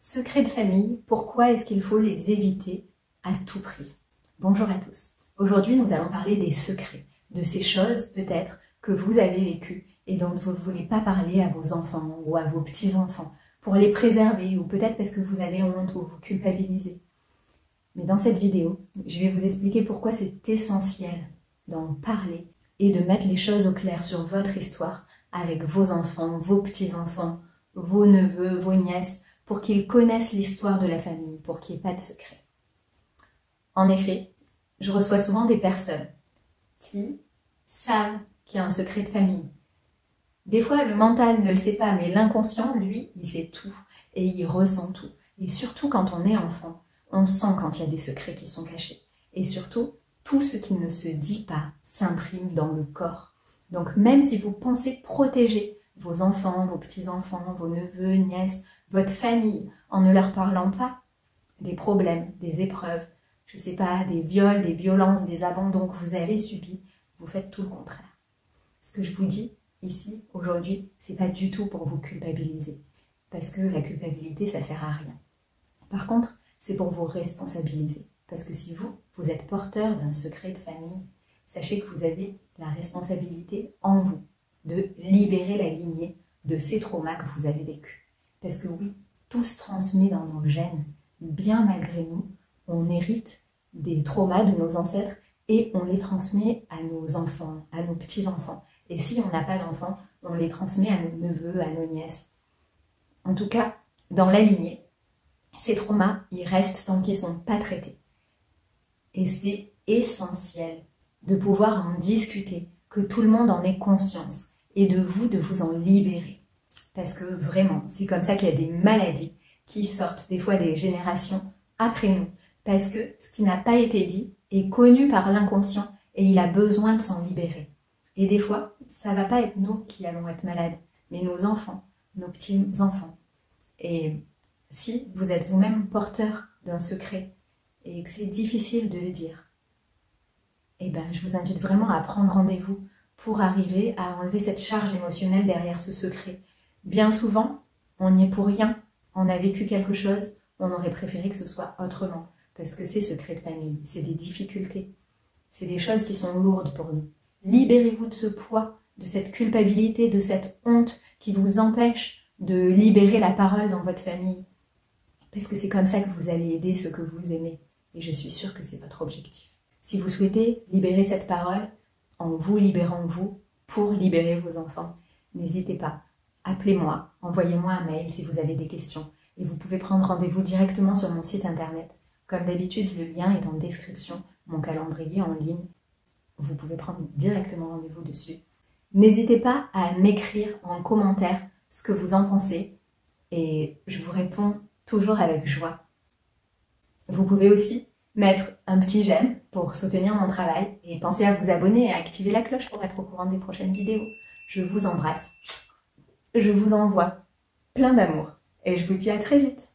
Secrets de famille, pourquoi est-ce qu'il faut les éviter à tout prix? Bonjour à tous. Aujourd'hui, nous allons parler des secrets, de ces choses peut-être que vous avez vécues et dont vous ne voulez pas parler à vos enfants ou à vos petits-enfants pour les préserver ou peut-être parce que vous avez honte ou vous culpabilisez. Mais dans cette vidéo, je vais vous expliquer pourquoi c'est essentiel d'en parler et de mettre les choses au clair sur votre histoire avec vos enfants, vos petits-enfants, vos neveux, vos nièces, pour qu'ils connaissent l'histoire de la famille, pour qu'il n'y ait pas de secret. En effet, je reçois souvent des personnes qui savent qu'il y a un secret de famille. Des fois, le mental ne le sait pas, mais l'inconscient, lui, il sait tout et il ressent tout. Et surtout quand on est enfant, on sent quand il y a des secrets qui sont cachés. Et surtout, tout ce qui ne se dit pas s'imprime dans le corps. Donc même si vous pensez protéger vos enfants, vos petits-enfants, vos neveux, nièces, votre famille, en ne leur parlant pas des problèmes, des épreuves, je ne sais pas, des viols, des violences, des abandons que vous avez subis, vous faites tout le contraire. Ce que je vous dis ici, aujourd'hui, c'est pas du tout pour vous culpabiliser, parce que la culpabilité, ça sert à rien. Par contre, c'est pour vous responsabiliser, parce que si vous êtes porteur d'un secret de famille, sachez que vous avez la responsabilité en vous de libérer la lignée de ces traumas que vous avez vécus. Parce que oui, tout se transmet dans nos gènes, bien malgré nous, on hérite des traumas de nos ancêtres et on les transmet à nos enfants, à nos petits-enfants. Et si on n'a pas d'enfants, on les transmet à nos neveux, à nos nièces. En tout cas, dans la lignée, ces traumas, ils restent tant qu'ils ne sont pas traités. Et c'est essentiel de pouvoir en discuter, que tout le monde en ait conscience et de vous en libérer. Parce que vraiment, c'est comme ça qu'il y a des maladies qui sortent des fois des générations après nous. Parce que ce qui n'a pas été dit est connu par l'inconscient et il a besoin de s'en libérer. Et des fois, ça ne va pas être nous qui allons être malades, mais nos enfants, nos petits-enfants. Et si vous êtes vous-même porteur d'un secret et que c'est difficile de le dire, eh ben, je vous invite vraiment à prendre rendez-vous pour arriver à enlever cette charge émotionnelle derrière ce secret. Bien souvent, on n'y est pour rien, on a vécu quelque chose, on aurait préféré que ce soit autrement, parce que c'est secret de famille, c'est des difficultés, c'est des choses qui sont lourdes pour nous. Libérez-vous de ce poids, de cette culpabilité, de cette honte qui vous empêche de libérer la parole dans votre famille, parce que c'est comme ça que vous allez aider ceux que vous aimez, et je suis sûre que c'est votre objectif. Si vous souhaitez libérer cette parole, en vous libérant vous, pour libérer vos enfants, n'hésitez pas. Appelez-moi, envoyez-moi un mail si vous avez des questions et vous pouvez prendre rendez-vous directement sur mon site internet. Comme d'habitude, le lien est en description, mon calendrier en ligne. Vous pouvez prendre directement rendez-vous dessus. N'hésitez pas à m'écrire en commentaire ce que vous en pensez et je vous réponds toujours avec joie. Vous pouvez aussi mettre un petit j'aime pour soutenir mon travail et pensez à vous abonner et à activer la cloche pour être au courant des prochaines vidéos. Je vous embrasse. Je vous envoie plein d'amour et je vous dis à très vite.